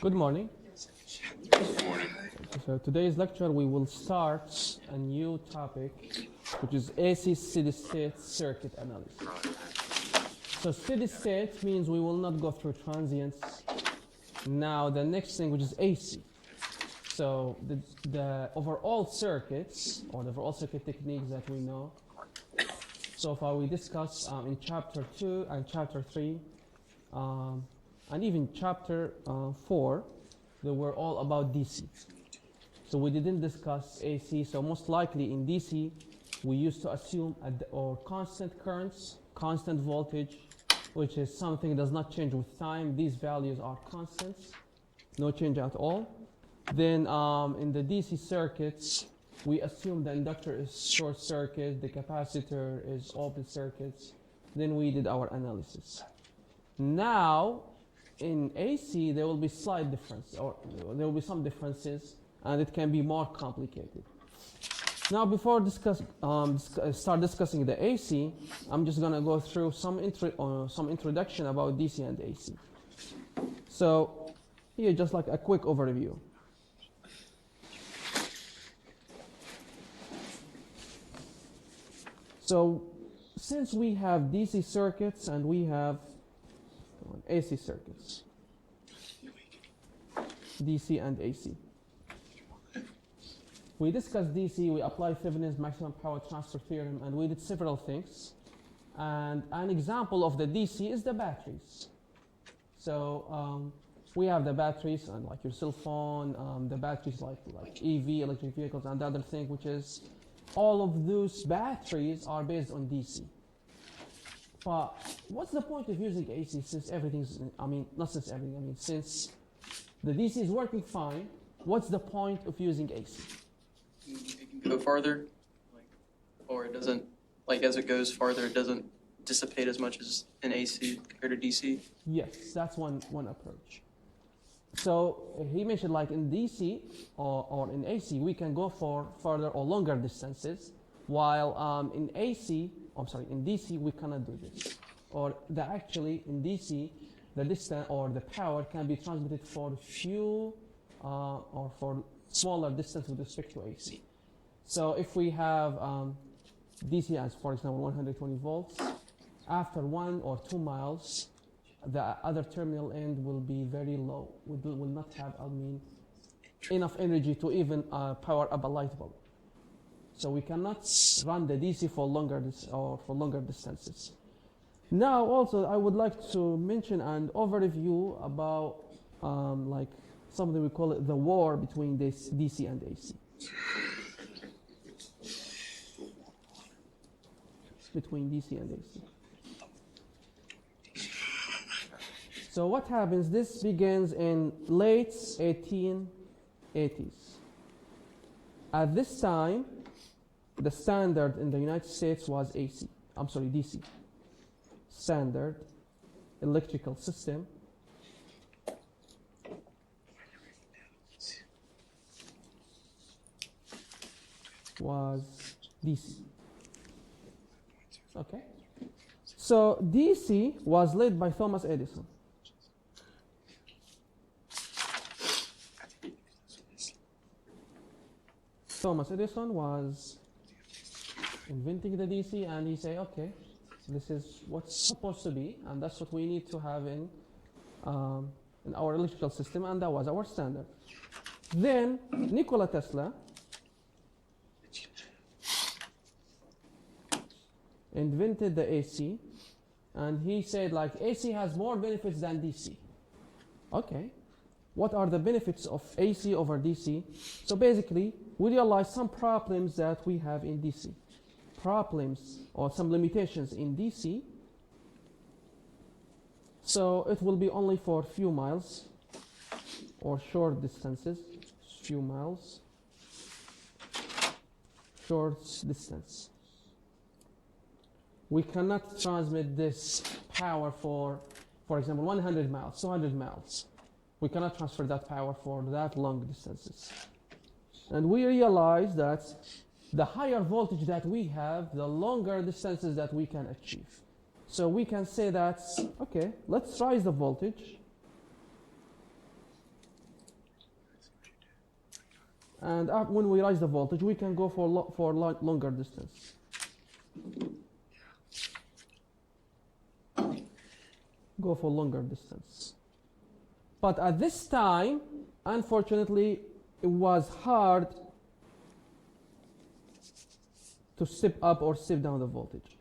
Good morning. Good morning. So today's lecture we will start a new topic, which is AC steady state circuit analysis. So steady state means we will not go through transients. Now the next thing, which is AC. So the overall circuits or the overall circuit techniques that we know. So far we discussed in chapter 2 and chapter 3 and even chapter 4, they were all about DC. So we didn't discuss AC, so most likely in DC, we used to assume or constant currents, constant voltage, which is something that does not change with time. These values are constants, no change at all. Then in the DC circuits, we assume the inductor is short circuit, the capacitor is open circuits. Then we did our analysis. Now, in AC, there will be slight difference, or there will be some differences, and it can be more complicated. Now, before start discussing the AC, I'm just going to go through some introduction about DC and AC. So, here, just like a quick overview. So, since we have DC circuits and we have AC circuits, DC and AC. We discussed DC, we applied Thevenin's maximum power transfer theorem, and we did several things. And an example of the DC is the batteries. So we have the batteries, and like your cell phone, the batteries like EV, electric vehicles, and the other thing, which is all of those batteries are based on DC. But what's the point of using AC since everything's, since the DC is working fine, what's the point of using AC? It can go farther, or it doesn't, as it goes farther, it doesn't dissipate as much as in AC compared to DC? Yes, that's one approach. So he mentioned in DC or in AC, we can go for further or longer distances, while in DC, we cannot do this. Or actually, in DC, the distance or the power can be transmitted for few or for smaller distance with respect to AC. So if we have DC as, for example, 120 volts, after 1 or 2 miles, the other terminal end will be very low. Will not have, enough energy to even power up a light bulb. So we cannot run the DC for longer distances. Now, also, I would like to mention an overview about something we call it the war between this DC and AC. Between DC and AC. So what happens? This begins in late 1880s. At this time, the standard in the United States was DC. Standard electrical system was DC. Okay. So DC was led by Thomas Edison. Thomas Edison was inventing the DC, and he said, okay, this is what's supposed to be, and that's what we need to have in our electrical system, and that was our standard. Then Nikola Tesla invented the AC, and he said AC has more benefits than DC. Okay, what are the benefits of AC over DC? So basically, we realize some problems that we have in DC. Problems or some limitations in DC. So it will be only for few miles or short distances, few miles, short distance. We cannot transmit this power for example, 100 miles, 200 miles. We cannot transfer that power for that long distances. And we realize that the higher voltage that we have, the longer distances that we can achieve. So we can say that, okay, let's rise the voltage And when we raise the voltage, we can go for longer distance. Go for longer distance. But at this time, unfortunately, it was hard to step up or step down the voltage.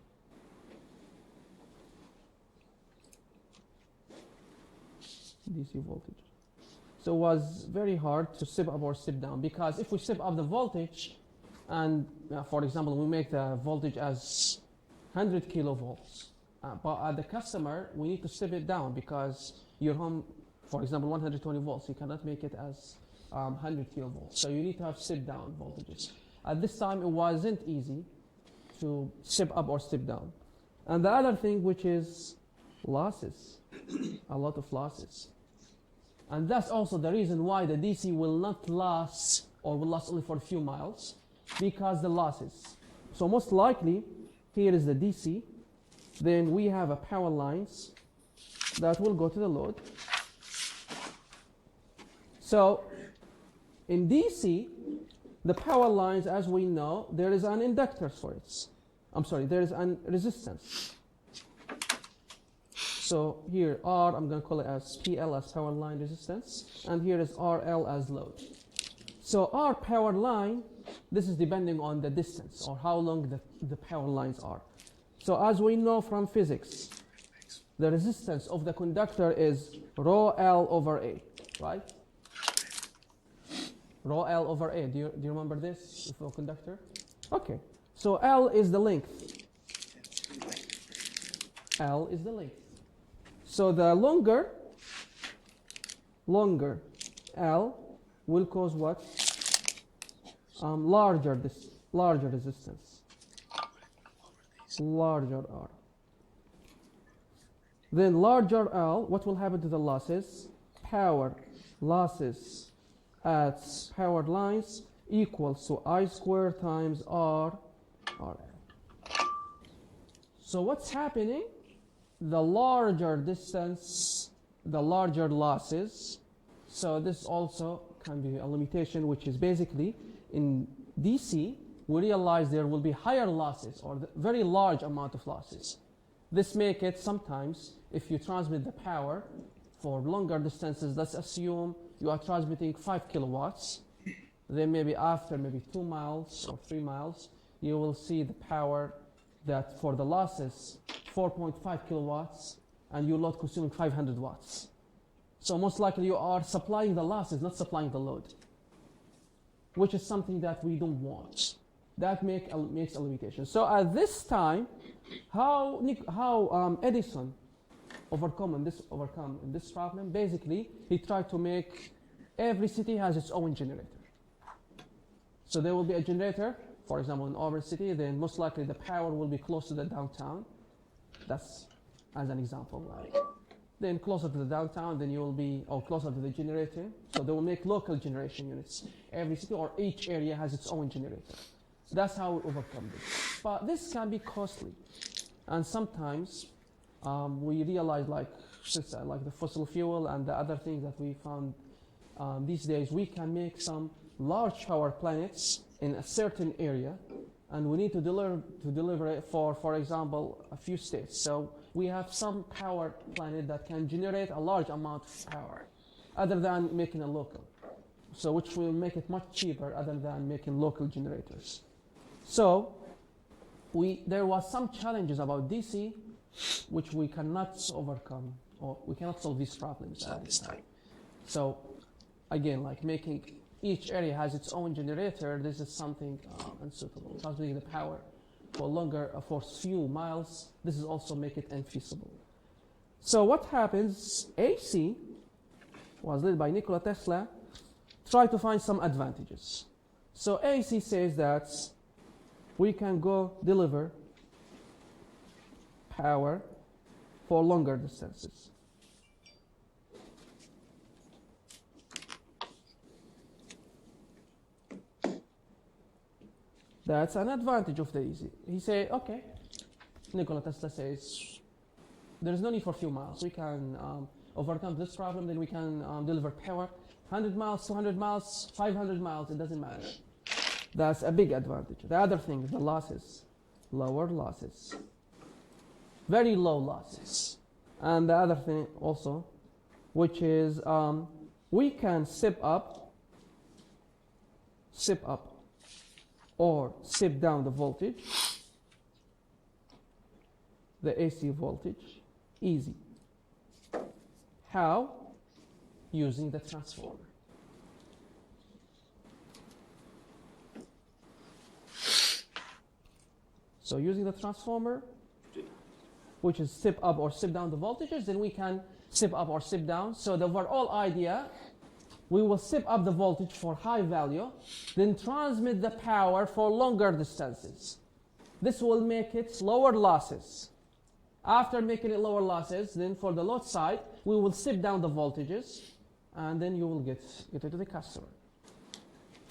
DC voltage. So it was very hard to step up or step down, because if we step up the voltage and, for example, we make the voltage as 100 kilovolts, but at the customer, we need to step it down because your home, for example, 120 volts, you cannot make it as 100 kilovolts. So you need to have step down voltages. At this time, it wasn't easy to step up or step down. And the other thing, which is losses, a lot of losses. And that's also the reason why the DC will not last, or will last only for a few miles, because the losses. So most likely, here is the DC. Then we have a power lines that will go to the load. So in DC, the power lines, as we know, there is an inductor for it. I'm sorry, there is a resistance. So here R, I'm going to call it as PL as power line resistance, and here is RL as load. So our power line, this is depending on the distance or how long the power lines are. So as we know from physics, the resistance of the conductor is rho L over A, right? Rho L over A. Do you remember this for a conductor? Okay. So L is the length. L is the length. So the longer L will cause what? Larger resistance. Larger R. Then larger L, what will happen to the losses? Power losses at power lines equals to I squared times RL. So what's happening? The larger distance, the larger losses. So this also can be a limitation, which is basically in DC, we realize there will be higher losses or very large amount of losses. This make it sometimes, if you transmit the power for longer distances, let's assume you are transmitting 5 kilowatts, then maybe after 2 miles or 3 miles, you will see the power that for the losses, 4.5 kilowatts, and your load consuming 500 watts. So most likely you are supplying the losses, not supplying the load, which is something that we don't want. That makes a limitation. So at this time, how Edison overcome this problem? Basically, he tried to make every city has its own generator. So there will be a generator, for example, in our city, then most likely the power will be close to the downtown. That's as an example. Right? Then closer to the downtown, then you will be, or closer to the generator. So they will make local generation units. Every city or each area has its own generator. That's how we overcome this. But this can be costly. And sometimes we realize like the fossil fuel and the other things that we found these days, we can make some large power plants in a certain area, and we need to deliver it for example, a few states. So we have some power plant that can generate a large amount of power, other than making a local. So which will make it much cheaper other than making local generators. So there was some challenges about DC, which we cannot overcome, or we cannot solve these problems at this time. So again, like making each area has its own generator, this is something unsuitable. Transmitting the power for longer, for few miles, this is also make it infeasible. So what happens, AC was led by Nikola Tesla, tried to find some advantages. So AC says that we can go deliver power for longer distances. That's an advantage of the AC. He said, okay, Nikola Tesla says, there is no need for few miles. We can overcome this problem, then we can deliver power 100 miles, 200 miles, 500 miles, it doesn't matter. That's a big advantage. The other thing is the losses, lower losses, very low losses. And the other thing also, which is we can step up, or step down the voltage, the AC voltage, easy. How? Using the transformer. So using the transformer, which is step up or step down the voltages, then we can step up or step down. So the overall idea, we will step up the voltage for high value, then transmit the power for longer distances. This will make it lower losses. After making it lower losses, then for the load side, we will step down the voltages, and then you will get it to the customer.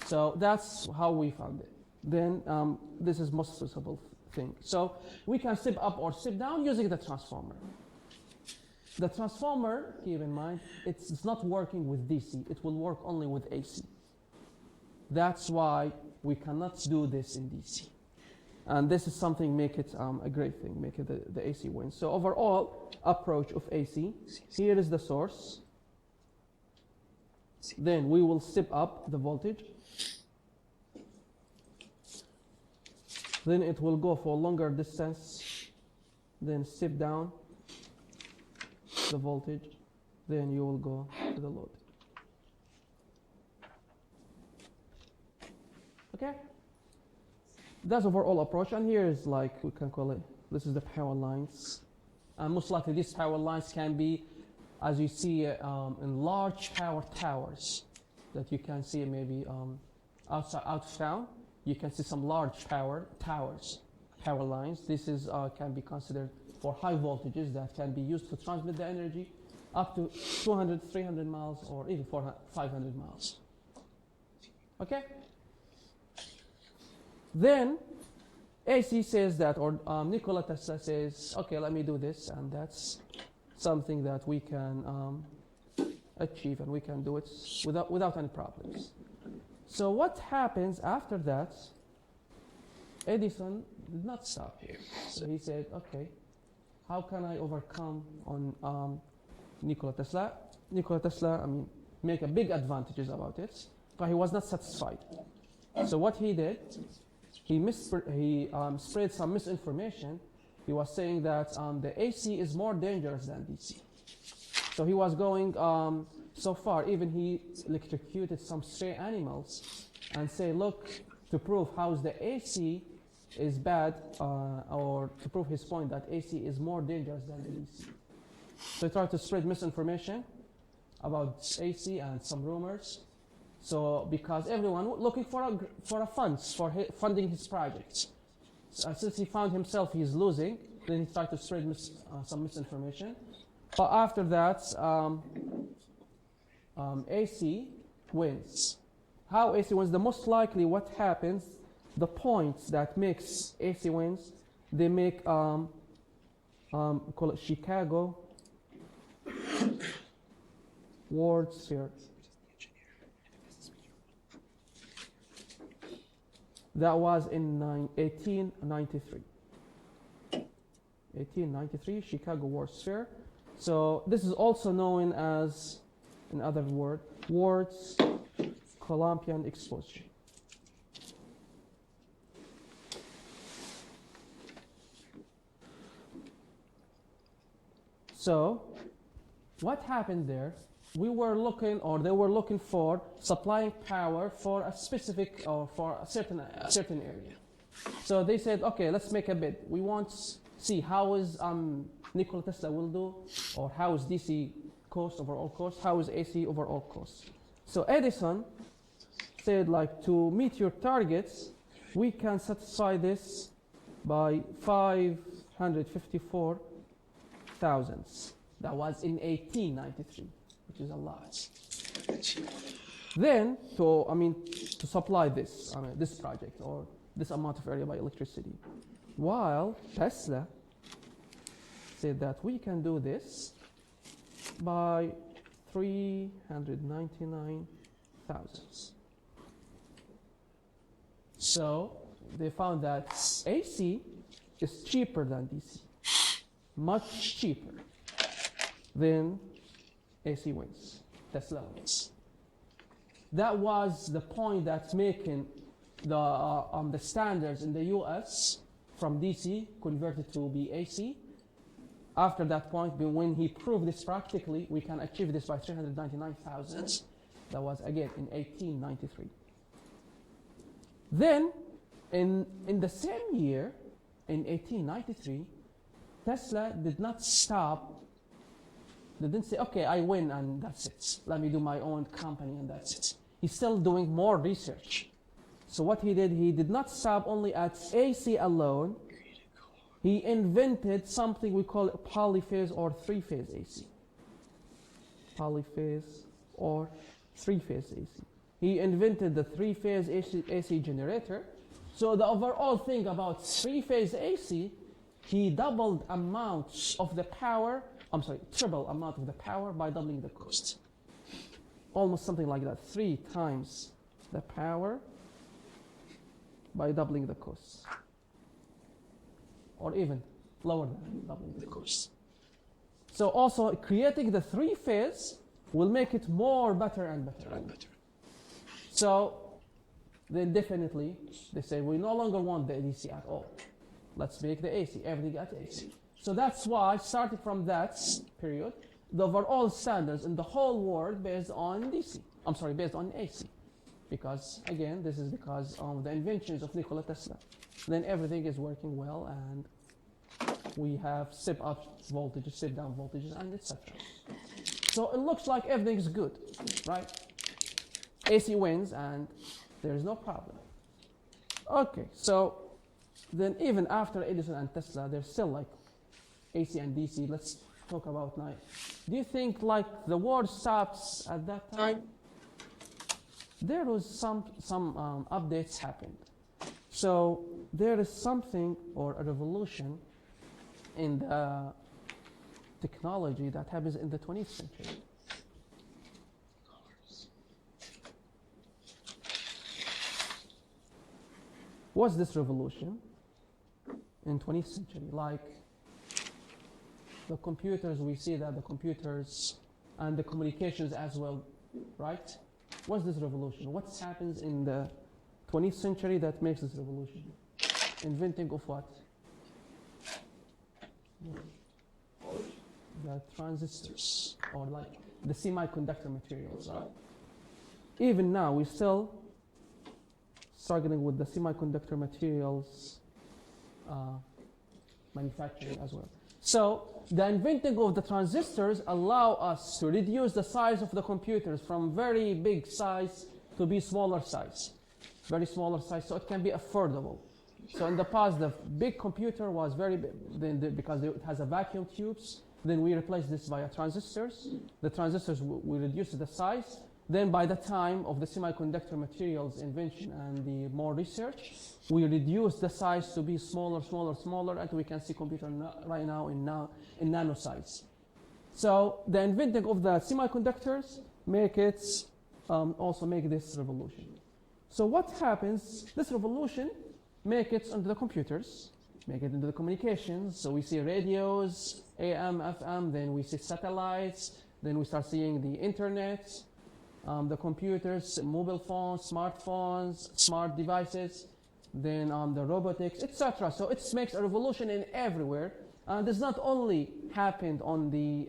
So that's how we found it. Then this is most suitable thing. So we can step up or step down using the transformer. The transformer, keep in mind, it's not working with DC. It will work only with AC. That's why we cannot do this in DC. And this is something make it a great thing, make it the AC win. So overall approach of AC, here is the source. Then we will step up the voltage. Then it will go for longer distance. Then step down the voltage. Then you will go to the load. Okay? That's overall approach. And here is like, we can call it, this is the power lines. And most likely these power lines can be, as you see in large power towers that you can see maybe out of town. You can see some large power towers, power lines. This is can be considered for high voltages that can be used to transmit the energy up to 200, 300 miles or even 500 miles. Okay? Then AC says that, or Nikola Tesla says, okay, let me do this, and that's something that we can achieve, and we can do it without any problems. So what happens after that? Edison did not stop here. So he said, okay, how can I overcome on Nikola Tesla? Nikola Tesla, make a big advantages about it, but he was not satisfied. So what he did, he spread some misinformation. He was saying that the AC is more dangerous than DC. So he was going so far, even he electrocuted some stray animals and say, look, to prove how the AC is bad, or to prove his point that AC is more dangerous than the DC. So he tried to spread misinformation about AC and some rumors. So because everyone was looking for funds for funding his projects. So, since he found himself he's losing, then he tried to spread some misinformation. But after that, AC wins. How AC wins? The most likely what happens, the points that makes AC wins, they make call it Chicago World Sphere. That was in 1893. 1893, Chicago World Sphere. So this is also known as, in other words, World's Columbian Exposition. So what happened there? We were looking, or they were looking for supplying power for a specific, or for a certain area. So they said, okay, let's make a bid. We want to see how is Nikola Tesla will do, or how is DC cost, overall cost, how is AC overall cost. So Edison said, like, to meet your targets, we can satisfy this by 554,000. That was in 1893. Which is a lot. Then, to supply this, this project or this amount of area by electricity, while Tesla said that we can do this by 399,000. So they found that AC is cheaper than DC, much cheaper. Then AC wins, Tesla wins. That was the point that's making the standards in the US from DC converted to be AC. After that point, when he proved this practically, we can achieve this by 399,000. That was again in 1893. Then, in the same year, in 1893, Tesla did not stop. They didn't say, okay, I win and that's it. Let me do my own company and that's it. He's still doing more research. So what he did not stop only at AC alone. He invented something we call polyphase or three-phase AC. Polyphase or three-phase AC. He invented the three-phase AC generator. So the overall thing about three-phase AC, he doubled amounts of the power, triple amount of the power by doubling the cost. Almost something like that, 3 times the power by doubling the cost. Or even lower than doubling the cost. So also creating the three-phase will make it more better and better and better. So then definitely they say we no longer want the DC at all. Let's make the AC, everything at AC. So that's why, starting from that period, the overall standards in the whole world based on DC. Based on AC. Because, again, this is because of the inventions of Nikola Tesla. Then everything is working well, and we have step-up voltages, step-down voltages, and etc. So it looks like everything's good, right? AC wins, and there's no problem. Okay, so then even after Edison and Tesla, there's still like AC and DC. Let's talk about now. Do you think like the world stops at that time? There was some updates happened. So there is something or a revolution in the technology that happens in the 20th century. What's this revolution in 20th century? Like the computers, we see that the computers and the communications as well, right? What's this revolution? What happens in the 20th century that makes this revolution? Inventing of what? The transistors, or like the semiconductor materials, right? Even now, we're still struggling with the semiconductor materials manufacturing as well. So the inventing of the transistors allow us to reduce the size of the computers from very big size to be smaller size, very smaller size, so it can be affordable. So in the past, the big computer was very big, because it has a vacuum tubes. Then we replaced this via transistors. The transistors, we reduced the size. Then by the time of the semiconductor materials invention and the more research, we reduced the size to be smaller, smaller, smaller, and we can see computer right now in nano size. So the inventing of the semiconductors also make this revolution. So what happens? This revolution make it into the computers, make it into the communications. So we see radios, AM, FM, then we see satellites, then we start seeing the internet, the computers, mobile phones, smartphones, smart devices, then the robotics, etc. So it makes a revolution in everywhere. And this not only happened on the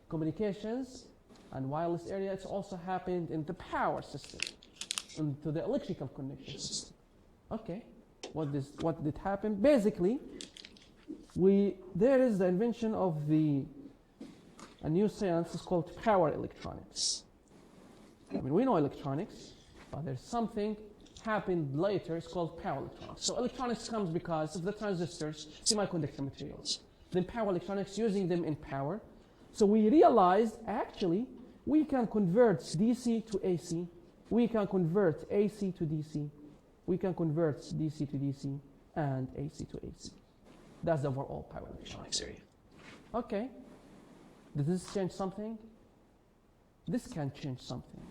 communications and wireless area, it's also happened in the power system, into the electrical connection system. Okay, what did happen? Basically, there is the invention of a new science is called power electronics. I mean, we know electronics, but there's something happened later, it's called power electronics. So electronics comes because of the transistors, semiconductor materials. Then power electronics, using them in power. So we realized, actually, we can convert DC to AC. We can convert AC to DC. We can convert DC to DC and AC to AC. That's the overall power electronics area. Okay. Does this change something? This can change something.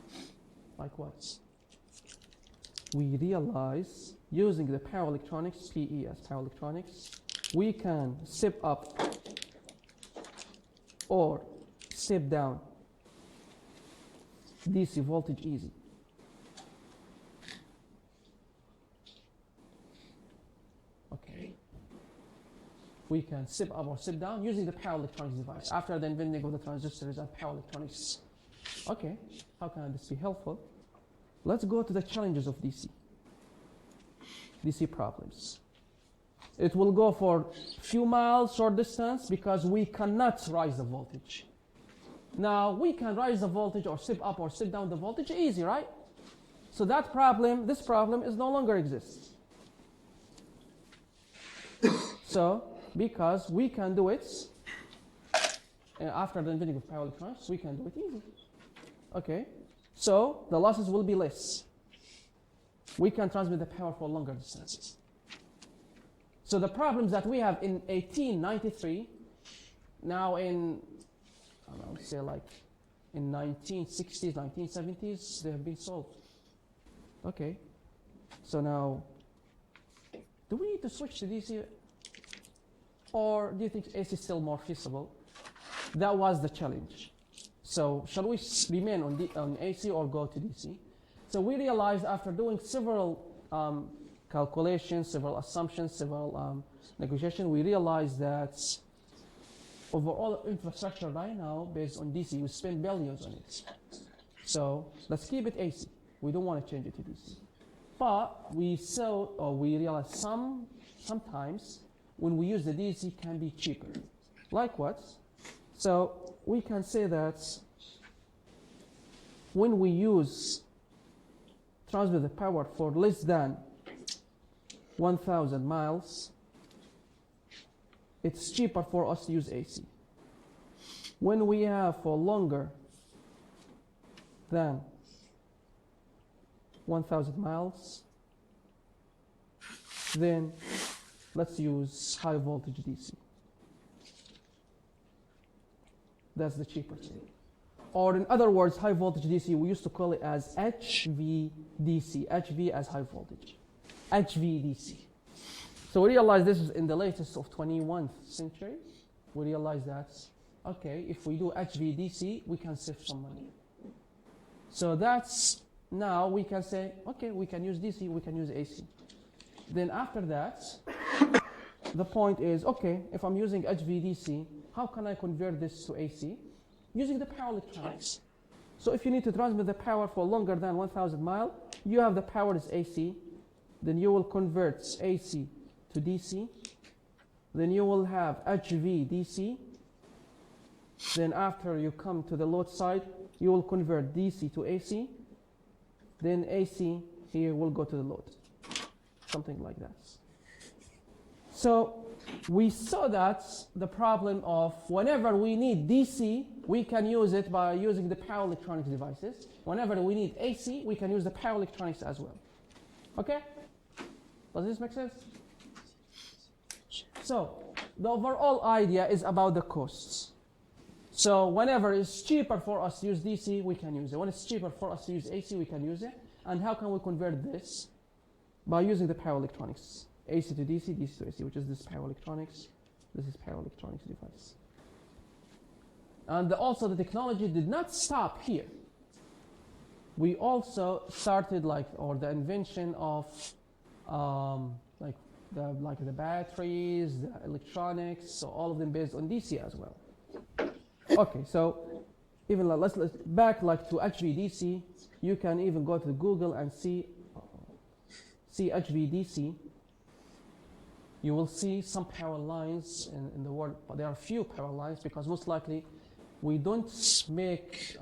Like what? We realize using the power electronics, PES, power electronics, we can step up or step down DC voltage easy. Okay. We can step up or step down using the power electronics device after the inventing of the transistors and power electronics. Okay, how can this be helpful? Let's go to the challenges of DC. DC problems. It will go for few miles short distance because we cannot rise the voltage. Now we can rise the voltage or step up or step down the voltage easy, right? So that problem, this problem is no longer exists. So because we can do it after the inventing of power electronics, we can do it easy. Okay, so the losses will be less. We can transmit the power for longer distances. So the problems that we have in 1893, now in, I don't know, say like in 1960s, 1970s, they have been solved. Okay, so now, do we need to switch to DC? Or do you think AC is still more feasible? That was the challenge. So shall we remain on AC or go to DC? So we realized after doing several calculations, several assumptions, several negotiations, we realized that overall infrastructure right now based on DC, we spend billions on it. So let's keep it AC. We don't want to change it to DC. But we saw, or we realized sometimes when we use the DC can be cheaper. Like what? So we can say that when we transmit the power for less than 1,000 miles, it's cheaper for us to use AC. When we have for longer than 1,000 miles, then let's use high voltage DC. That's the cheaper thing. Or in other words, high voltage DC, we used to call it as HVDC, HV as high voltage, HVDC. So we realized this is in the latest of 21st century. We realized that, okay, if we do HVDC, we can save some money. So that's, now we can say, okay, we can use DC, we can use AC. Then after that, the point is, okay, if I'm using HVDC, how can I convert this to AC? Using the power electronics. So if you need to transmit the power for longer than 1,000 miles, you have the power is AC, then you will convert AC to DC, then you will have HVDC, then after you come to the load side, you will convert DC to AC, then AC here will go to the load. Something like that. So we saw that the problem of whenever we need DC, we can use it by using the power electronics devices. Whenever we need AC, we can use the power electronics as well. Okay? Does this make sense? So the overall idea is about the costs. So whenever it's cheaper for us to use DC, we can use it. When it's cheaper for us to use AC, we can use it. And how can we convert this? By using the power electronics. AC to DC, DC to AC, which is this power electronics. This is power electronics device. And also the technology did not stop here. We also started the invention of like the batteries, the electronics, so all of them based on DC as well. Okay, so even let's back to HVDC. You can even go to Google and see HVDC. You will see some power lines in the world, but there are few power lines because most likely we don't make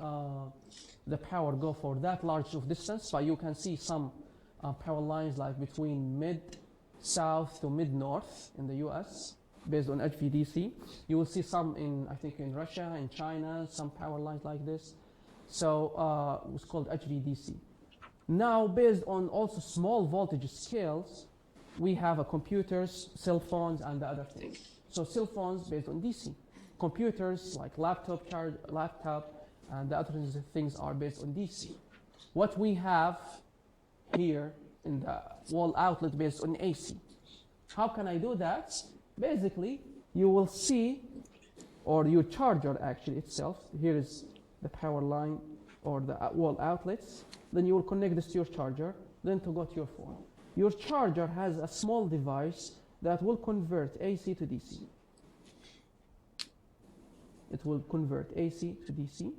the power go for that large of distance, but you can see some power lines like between mid-south to mid-north in the US based on HVDC. You will see some I think in Russia, in China, some power lines like this. So it's called HVDC. Now based on also small voltage scales, we have computers, cell phones, and the other things. So cell phones based on DC. computers like laptop, and the other things are based on DC. What we have here in the wall outlet based on AC. How can I do that? Basically, you will see, or your charger actually itself, here is the power line or the wall outlets, then you will connect this to your charger, then to go to your phone. Your charger has a small device that will convert AC to DC. It will convert AC to DC,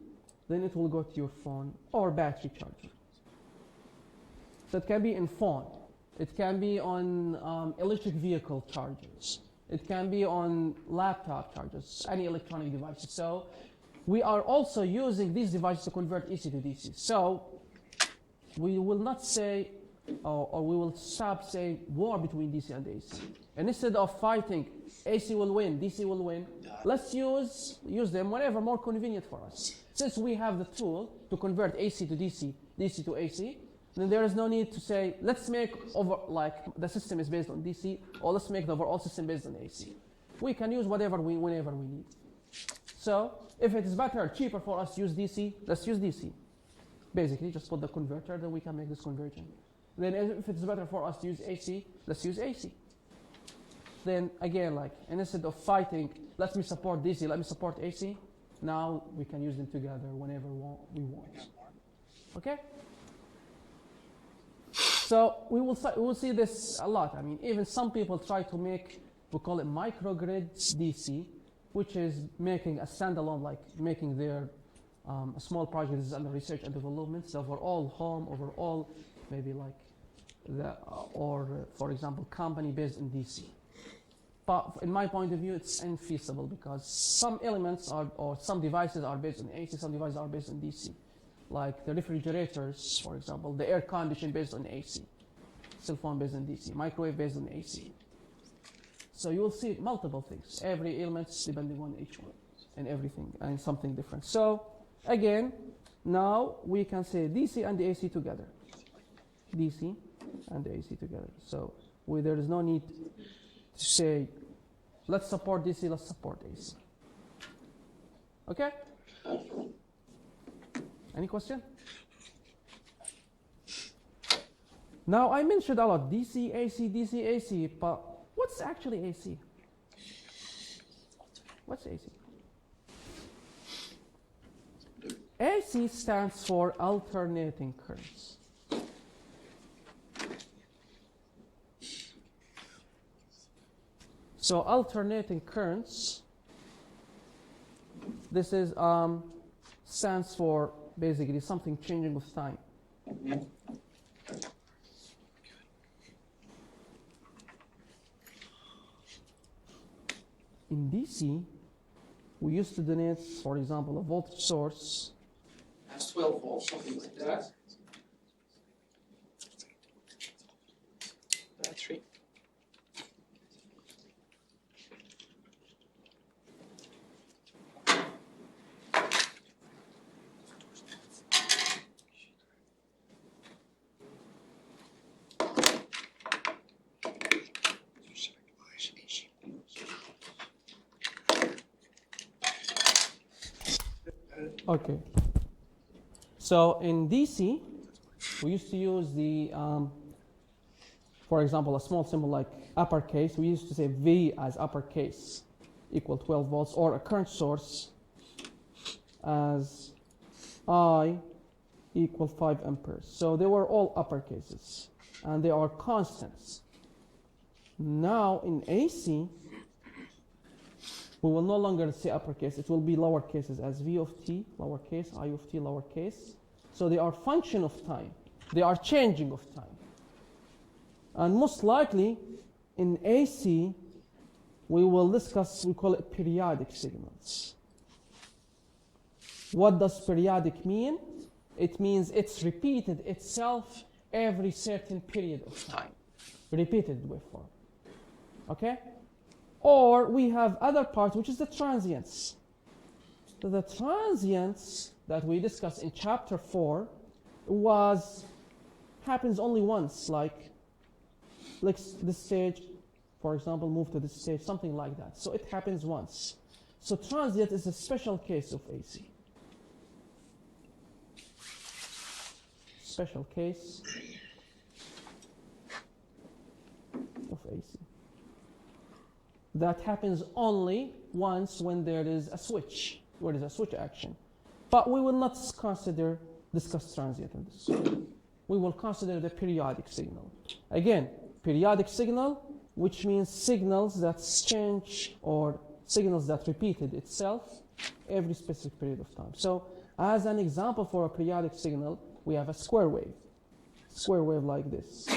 then it will go to your phone or battery charger. So it can be in phone, it can be on electric vehicle chargers, it can be on laptop chargers, any electronic devices. So we are also using these devices to convert AC to DC. So we will not say, or we will stop saying war between DC and AC. And instead of fighting, AC will win, DC will win, let's use them whenever more convenient for us. Since we have the tool to convert AC to DC, DC to AC, then there is no need to say, let's make the system is based on DC, or let's make the overall system based on AC. We can use whenever we need. So if it is better, cheaper for us to use DC, let's use DC. Basically, just put the converter, then we can make this conversion. Then if it's better for us to use AC, let's use AC. Then again, and instead of fighting, let me support DC, let me support AC, now we can use them together whenever we want. Okay? So we will see this a lot. I mean, even some people try to make, we call it microgrid DC, which is making a standalone, making their a small project. This is under research and development. So overall home, overall maybe for example, company based in DC. But in my point of view, it's infeasible because some elements or some devices are based on AC, some devices are based on DC. Like the refrigerators, for example, the air condition based on AC, cell phone based on DC, microwave based on AC. So you will see multiple things, every element depending on each one and everything and something different. So again, now we can say DC and the AC together. DC and the AC together. So there is no need to say, let's support DC, let's support AC. Okay? Any question? Now I mentioned a lot DC, AC, DC, AC, but what's actually AC? What's AC? AC stands for alternating currents. So alternating currents, this is stands for basically something changing with time. In DC, we used to donate, for example, a voltage source as 12 volts, something like that. Battery. Okay. So in DC, we used to use the, for example, a small symbol like uppercase. We used to say V as uppercase equal 12 volts, or a current source as I equal 5 amperes. So they were all uppercases, and they are constants. Now in AC, we will no longer say uppercase. It will be lower cases as V of t, lowercase, I of t, lowercase. So they are function of time. They are changing of time. And most likely, in AC, we will discuss, we call it periodic signals. What does periodic mean? It means it's repeated itself every certain period of time. Repeated waveform. Okay? Or we have other part, which is the transients. So the transients that we discussed in chapter 4 happens only once, like this stage, for example, move to this stage, something like that. So it happens once. So transient is a special case of AC. Special case of AC. That happens only once when there is a switch, where there is a switch action. But we will not discuss transient in this. We will consider the periodic signal. Again, periodic signal, which means signals that change or signals that repeated itself every specific period of time. So as an example for a periodic signal, we have a square wave. Square wave like this.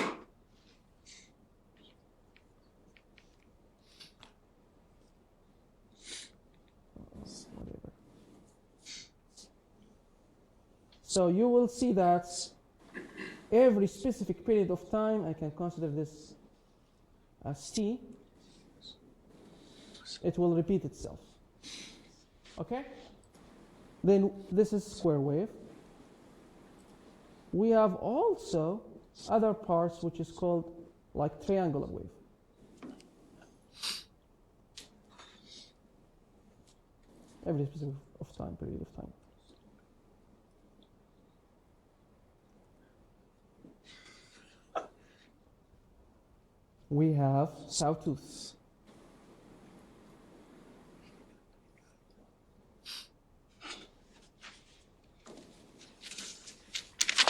Whatever. So you will see that every specific period of time, I can consider this as t, it will repeat itself. Okay? Then this is square wave. We have also other parts which is called like triangular wave. Every specific period of time. We have sawtooth.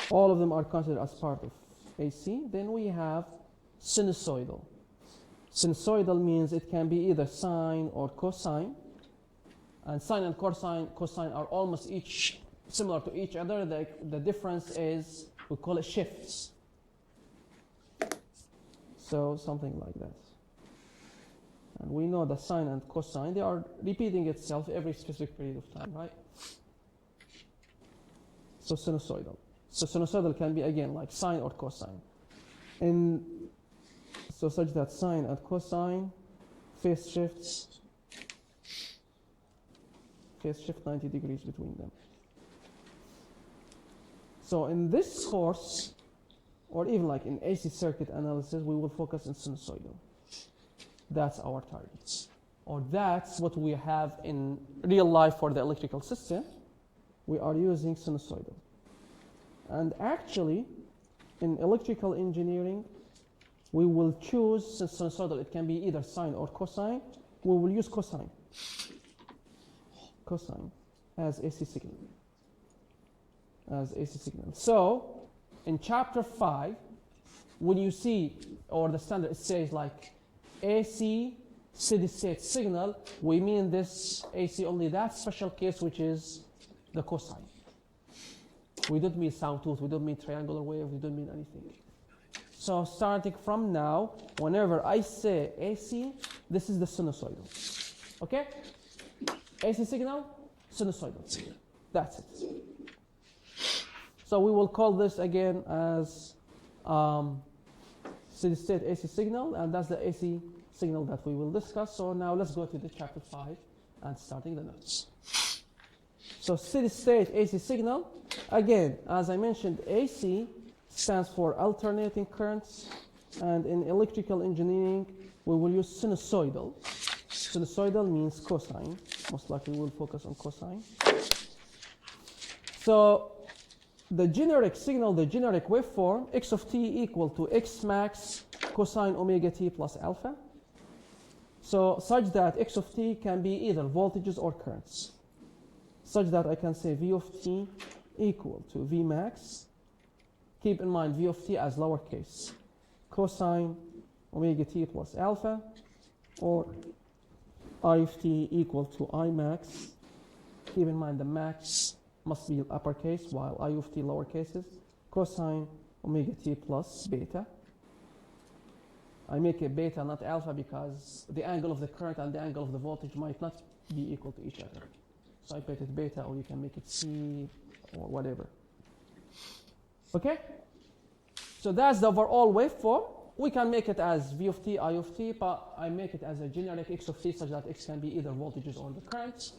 All of them are considered as part of AC. Then we have sinusoidal. Sinusoidal means it can be either sine or cosine. And sine and cosine are almost each similar to each other. The difference is we call it shifts. So something like that. And we know that sine and cosine, they are repeating itself every specific period of time, right? So sinusoidal. So sinusoidal can be again like sine or cosine. And so such that sine and cosine phase shift 90 degrees between them. So in this course, or even like in AC circuit analysis, we will focus on sinusoidal. That's our target. Or that's what we have in real life for the electrical system. We are using sinusoidal. And actually, in electrical engineering, we will choose sinusoidal. It can be either sine or cosine. We will use cosine. Cosine as AC signal. As AC signal. So, in chapter 5, when you see, or the standard, it says like AC steady-state signal, we mean this AC only that special case which is the cosine. We don't mean sawtooth, we don't mean triangular wave, we don't mean anything. So starting from now, whenever I say AC, this is the sinusoidal. Okay? AC signal, sinusoidal. That's it. So we will call this again as steady-state AC signal, and that's the AC signal that we will discuss. So now let's go to the chapter 5 and starting the notes. So steady-state AC signal, again, as I mentioned, AC stands for alternating currents, and in electrical engineering, we will use sinusoidal. Sinusoidal means cosine. Most likely we'll focus on cosine. So the generic signal, the generic waveform, x of t equal to x max cosine omega t plus alpha. So such that x of t can be either voltages or currents. Such that I can say v of t equal to v max. Keep in mind v of t as lowercase. Cosine omega t plus alpha, or I of t equal to I max. Keep in mind the max must be uppercase while I of t lowercases. Cosine omega t plus beta. I make it beta, not alpha, because the angle of the current and the angle of the voltage might not be equal to each other. So I make it beta, or you can make it C, or whatever. Okay? So that's the overall waveform. We can make it as V of t, I of t, but I make it as a generic x of t such that x can be either voltages or the currents.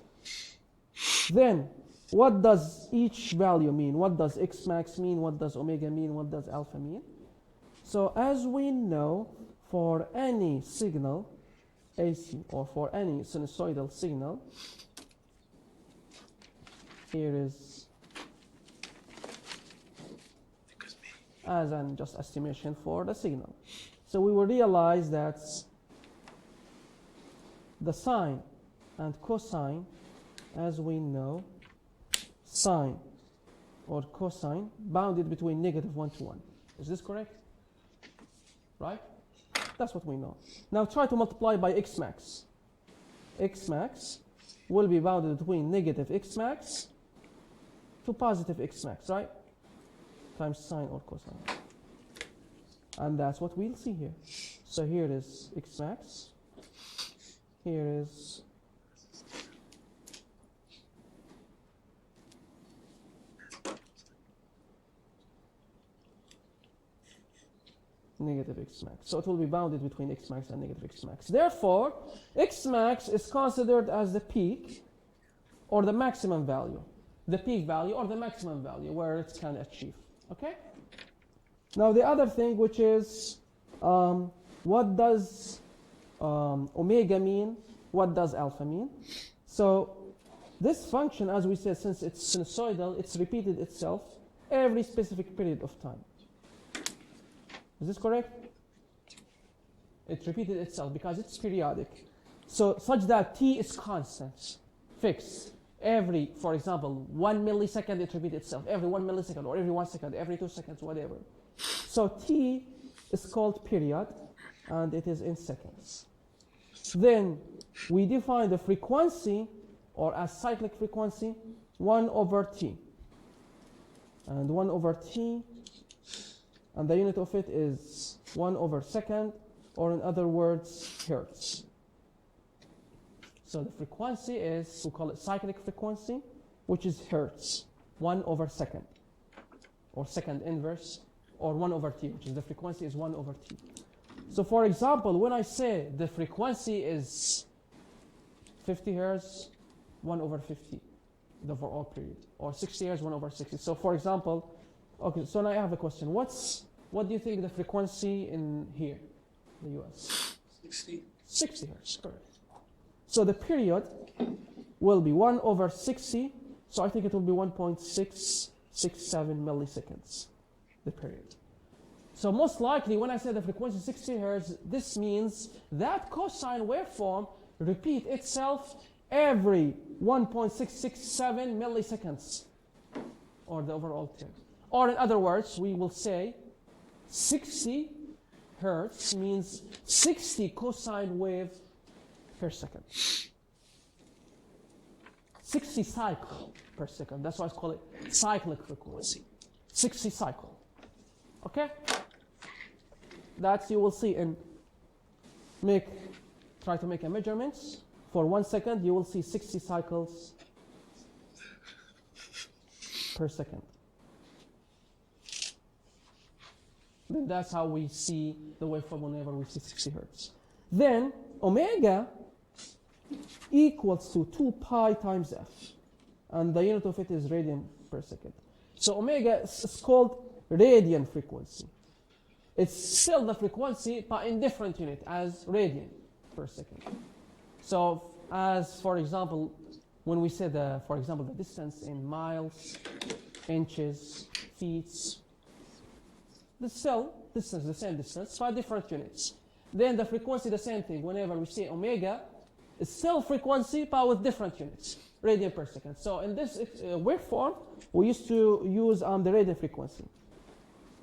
Then, what does each value mean? What does x max mean? What does omega mean? What does alpha mean? So as we know, for any signal, AC or for any sinusoidal signal, here is as an just estimation for the signal. So we will realize that the sine and cosine, as we know, sine or cosine bounded between -1 to 1. Is this correct? Right? That's what we know. Now try to multiply by x max. X max will be bounded between negative x max to positive x max, right? Times sine or cosine. And that's what we'll see here. So here is x max. Here is negative x max. So it will be bounded between x max and negative x max. Therefore, x max is considered as the peak or the maximum value. The peak value or the maximum value where it can achieve. Okay? Now the other thing, which is what does omega mean? What does alpha mean? So this function, as we said, since it's sinusoidal, it's repeated itself every specific period of time. Is this correct? It repeated itself because it's periodic. So such that t is constant, fixed. Every, for example, 1 millisecond it repeats itself. Every 1 millisecond or every 1 second, every 2 seconds, whatever. So t is called period and it is in seconds. Then we define the frequency or as cyclic frequency 1 over t. And 1 over t, and the unit of it is 1 over second, or in other words, hertz. So the frequency is, we call it cyclic frequency, which is hertz, 1 over second, or second inverse, or 1 over t, which is the frequency is 1 over t. So for example, when I say the frequency is 50 hertz, 1 over 50, the overall period, or 60 hertz, 1 over 60. So for example, okay, so now I have a question. What do you think the frequency in here, the US? 60. 60 hertz, correct. So the period will be 1 over 60, so I think it will be 1.667 milliseconds, the period. So most likely, when I say the frequency is 60 hertz, this means that cosine waveform repeat itself every 1.667 milliseconds, or the overall term. Or in other words, we will say 60 hertz means 60 cosine wave per second. 60 cycle per second. That's why I call it cyclic frequency. 60 cycle. Okay? That you will see and try to make a measurement. For 1 second, you will see 60 cycles per second. Then that's how we see the waveform whenever we see 60 hertz. Then omega equals to 2 pi times f. And the unit of it is radian per second. So omega is called radian frequency. It's still the frequency, but in different unit as radian per second. So as, for example, when we say for example, the distance in miles, inches, feet, the distance, the same distance, but different units. Then the frequency, the same thing. Whenever we say omega, it's still frequency, but with different units, radian per second. So in this waveform, we used to use the radian frequency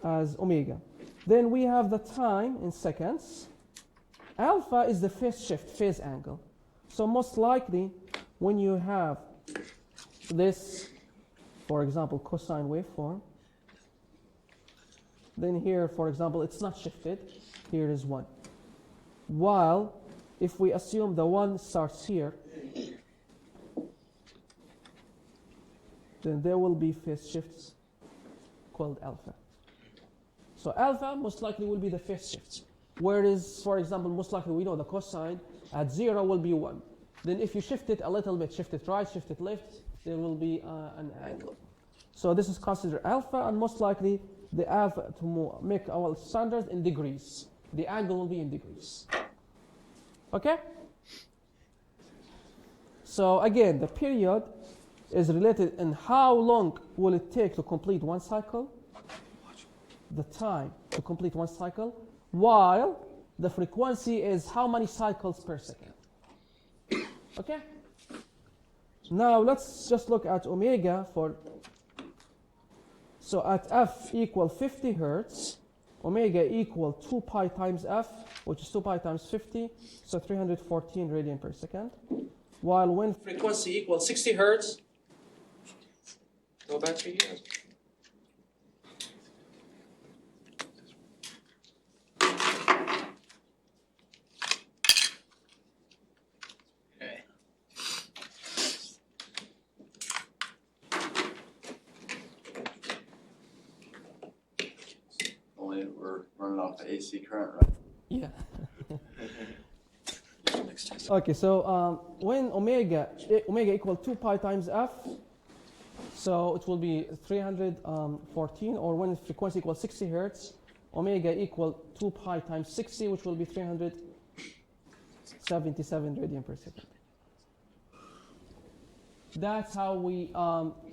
as omega. Then we have the time in seconds. Alpha is the phase shift, phase angle. So most likely, when you have this, for example, cosine waveform, then here, for example, it's not shifted. Here is 1. While if we assume the 1 starts here, then there will be phase shifts called alpha. So alpha most likely will be the phase shift. Whereas, for example, most likely we know the cosine at 0 will be 1. Then if you shift it a little bit, shift it right, shift it left, there will be an angle. So this is considered alpha, and most likely the alpha, to make our standard in degrees. The angle will be in degrees. Okay? So again, the period is related in how long will it take to complete one cycle, the time to complete one cycle, while the frequency is how many cycles per second. Okay? Now let's just look at omega for, so at f equal 50 hertz, omega equal 2 pi times f, which is 2 pi times 50, so 314 radian per second. While when frequency equals 60 hertz, go back to here. Okay. Only we're running off the AC current, right? Yeah. Okay, so when omega equal 2 pi times f, so it will be 314, or when frequency equals 60 hertz, omega equal 2 pi times 60, which will be 377 radian per second. That's how we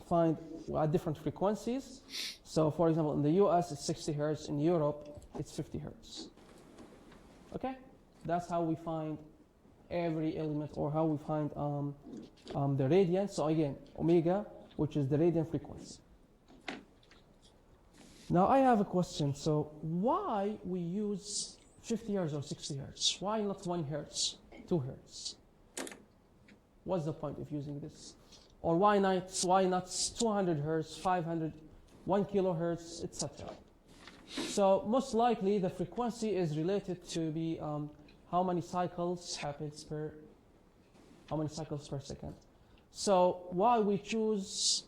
find at different frequencies. So for example, in the US it's 60 hertz, in Europe it's 50 hertz. Okay? That's how we find every element, or how we find the radiance. So again, omega, which is the radian frequency. Now I have a question. So why we use 50 hertz or 60 hertz? Why not 1 hertz, 2 hertz? What's the point of using this? Or why not 200 hertz, 500, 1 kilohertz, etc. So most likely the frequency is related to be how many cycles happens per second. So why we choose,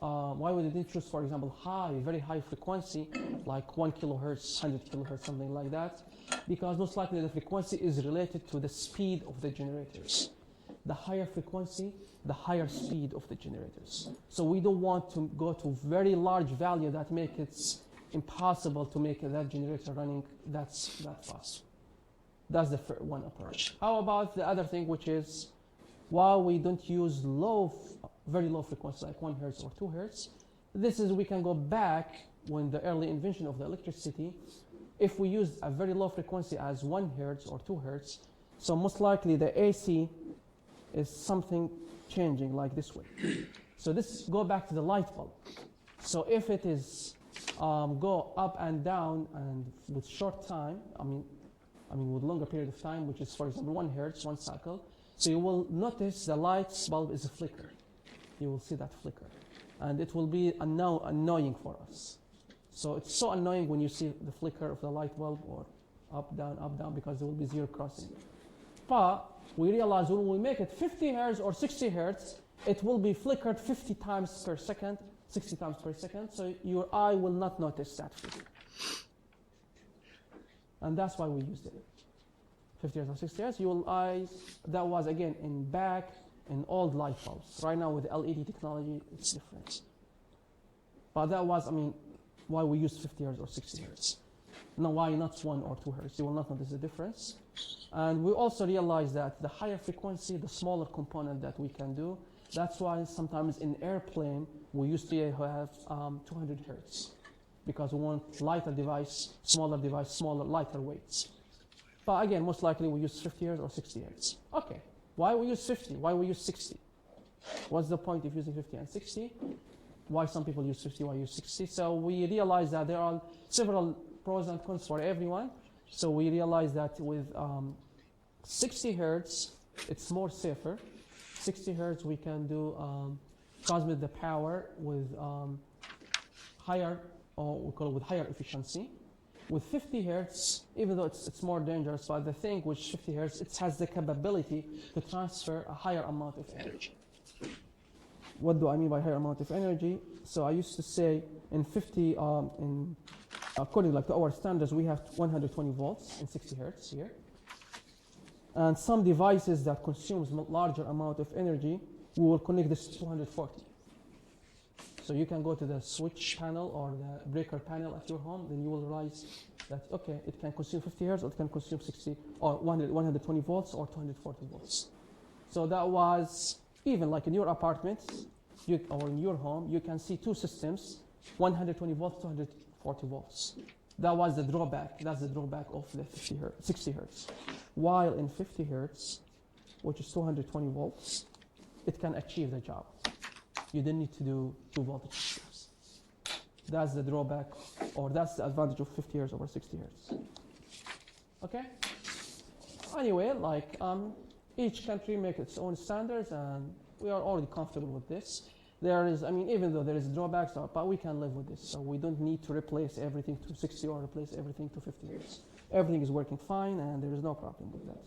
why we didn't choose, for example, very high frequency, like 1 kilohertz, 100 kilohertz, something like that? Because most likely the frequency is related to the speed of the generators. The higher frequency, the higher speed of the generators. So we don't want to go to very large value that make it impossible to make that generator running that fast. That's the one approach. How about the other thing, which is why we don't use very low frequency like 1 hertz or 2 hertz? This is, we can go back when the early invention of the electricity. If we use a very low frequency as 1 hertz or 2 hertz, so most likely the AC is something changing like this way. So this go back to the light bulb. So if it is go up and down and with short time, I mean with longer period of time, which is for example 1 hertz, 1 cycle, so you will notice the light bulb is a flicker. You will see that flicker, and it will be annoying for us. So it's so annoying when you see the flicker of the light bulb, or up down, because there will be zero crossing. But we realize when we make it 50 hertz or 60 hertz, it will be flickered 50 times per second, 60 times per second, so your eye will not notice that flicker. And that's why we used it. 50 hertz or 60 hertz, your eyes, that was again in old light bulbs. Right now with LED technology, it's different. But that was, why we use 50 hertz or 60 hertz. Now why not 1 or 2 hertz? You will not notice the difference. And we also realize that the higher frequency, the smaller component that we can do. That's why sometimes in airplane, we used to have 200 hertz, because we want lighter device, smaller, lighter weights. But again, most likely we use 50 hertz or 60 hertz. Okay, why we use 50? Why we use 60? What's the point of using 50 and 60? Why some people use 50, why use 60? So we realize that there are several pros and cons for everyone. So we realize that with 60 hertz, it's more safer. 60 hertz, we can do transmit the power with higher, or we call it with higher efficiency. With 50 hertz, even though it's more dangerous, but the thing with 50 hertz, it has the capability to transfer a higher amount of energy. What do I mean by higher amount of energy? So I used to say in 50, according to our standards, we have 120 volts in 60 hertz here. And some devices that consumes larger amount of energy, we will connect this to 240. So you can go to the switch panel or the breaker panel at your home, then you will realize that, okay, it can consume 50 hertz, or it can consume 60 or 120 volts or 240 volts. So that was even like in your apartment or in your home, you can see two systems, 120 volts, 240 volts. That was the drawback. That's the drawback of the 60 hertz. While in 50 hertz, which is 220 volts, it can achieve the job. You didn't need to do two voltage systems. That's the drawback, or that's the advantage of 50 hertz over 60 hertz. Okay? Anyway, like each country makes its own standards, and we are already comfortable with this. There is, I mean, even though there is drawbacks, but we can live with this. So we don't need to replace everything to 60 or replace everything to 50 hertz. Everything is working fine, and there is no problem with that.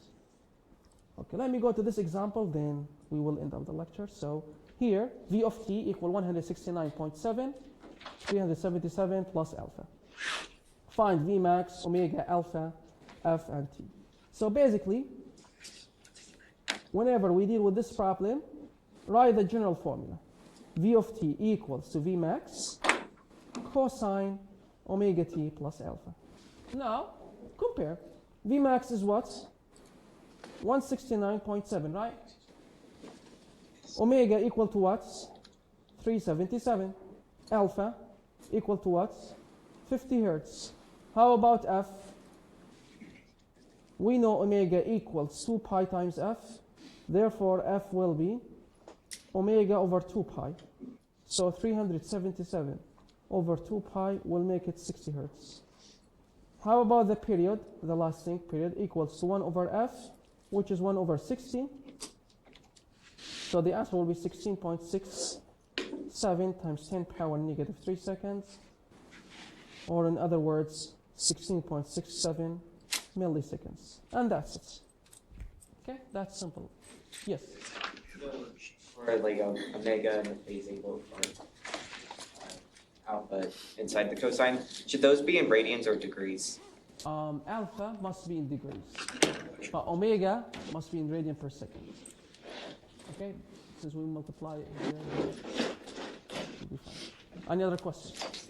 Okay, let me go to this example, then we will end up the lecture. So here, V of t equal 169.7, 377 plus alpha. Find V max, omega, alpha, f, and t. So basically, whenever we deal with this problem, write the general formula. V of t equals to V max cosine omega t plus alpha. Now, compare. V max is what? 169.7, right? Omega equal to what? 377. Alpha equal to what? 50 hertz. How about f? We know omega equals 2 pi times f. Therefore, f will be omega over 2 pi. So 377 over 2 pi will make it 60 hertz. How about the period, the last thing, period, equals to 1 over f, which is 1 over 60. So the answer will be 16.67 times 10 power negative 3 seconds. Or in other words, 16.67 milliseconds. And that's it. Okay, that's simple. Yes? For like omega and the phase angle or alpha inside the cosine, should those be in radians or degrees? Alpha must be in degrees, but omega must be in radian per second. Okay, since we multiply it here, it will be fine. Any other questions?